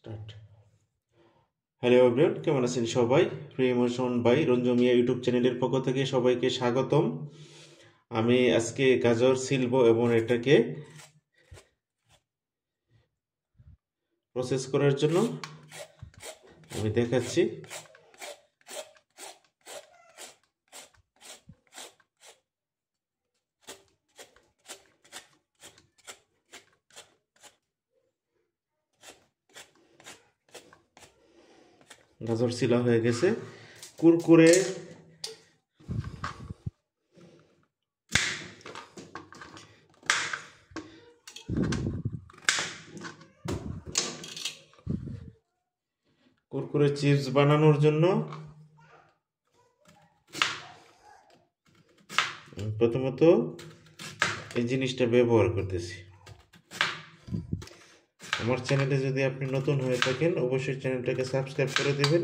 Start. Hello everyone, কেমন আছেন সবাই? Free emotion by Ranju Mia YouTube চ্যানেলের পক্ষ থেকে সবাইকে স্বাগতম। আমি আজকে গাজর ছিলবো এবং এটাকে প্রসেস করার জন্য আমি দেখাচ্ছি। গাজর ছিলা হয়ে গেছে, কুরকুরে কুরকুরে চিপস বানানোর জন্য প্রথমত এই জিনিসটা ব্যবহার করতেছি। আমার চ্যানেলে যদি আপনি নতুন হয়ে থাকেন অবশ্যই চ্যানেলটাকে সাবস্ক্রাইব করে দেবেন,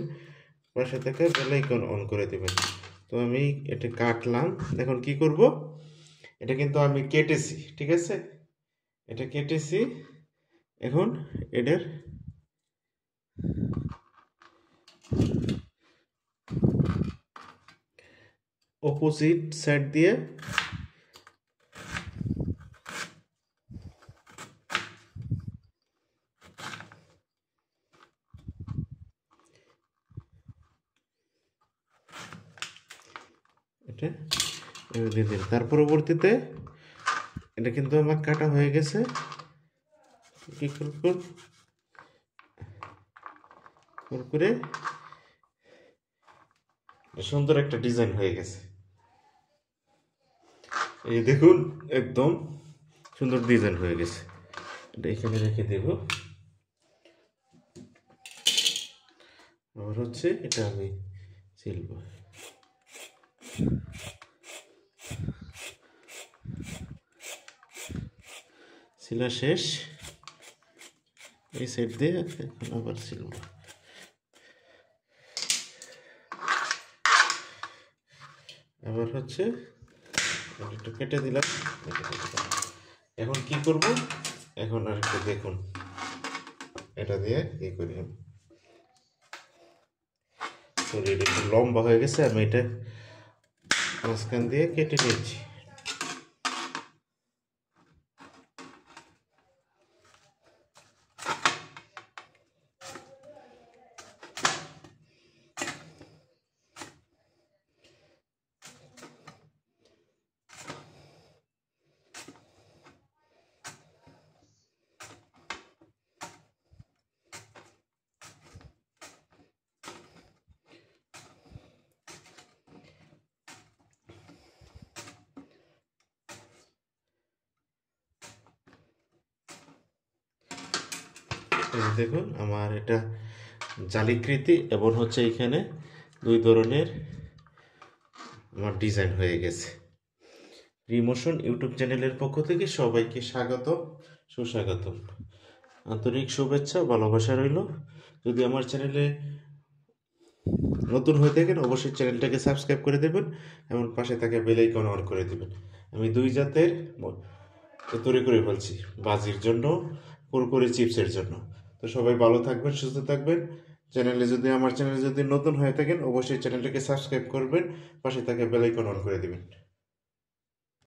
পাশে থাকা বেল আইকন অন করে দেবেন। তো আমি এটা কাটলাম। এখন কি করব, এটা কিন্তু আমি কেটেছি, ঠিক আছে? এটা কেটেছি। এখন এটার অপোজিট সাইড দিয়ে এটা দিয়ে দিন। তার পরবর্তীতে এটা কিন্তু আমার কাটা হয়ে গেছে। কি করে সুন্দর একটা ডিজাইন হয়ে গেছে। এই দেখুন, একদম সুন্দর ডিজাইন হয়ে গেছে। এটা এখানে রেখে দেব। আবার হচ্ছে এটা আমি ছিলব। ছিলা শেষ, এই সাইড দিয়ে এখন আবার ছিলব। আবার হচ্ছে একটু কেটে দিলাম। এখন কি করব, এখন আর একটু দেখুন, এটা দিয়ে কি করি আমি। সরি, এটা একটু লম্বা হয়ে গেছে, আমি এটা মাঝখান দিয়ে কেটে নিয়েছি। দেখুন, আমার এটা জালিকৃতি এবং হচ্ছে এখানে দুই ধরনের আমার ডিজাইন হয়ে গেছে। রিমোশন ইউটিউব চ্যানেলের পক্ষ থেকে সবাইকে স্বাগত, সুস্বাগত, আন্তরিক শুভেচ্ছা ভালোবাসা রইল। যদি আমার চ্যানেলে নতুন হয়ে থাকেন অবশ্যই চ্যানেলটাকে সাবস্ক্রাইব করে দেবেন এবং পাশে থাকা বেল আইকন অন করে দেবেন। আমি দুই জাতের তৈরি করে ফেলছি, বাজির জন্য, কুরকুরে চিপসের জন্য। তো সবাই ভালো থাকবেন, সুস্থ থাকবেন। আমার চ্যানেলে যদি নতুন হয়ে থাকেন অবশ্যই চ্যানেলটাকে সাবস্ক্রাইব করবেন, পাশে থাকা বেল আইকন অন করে দেবেন।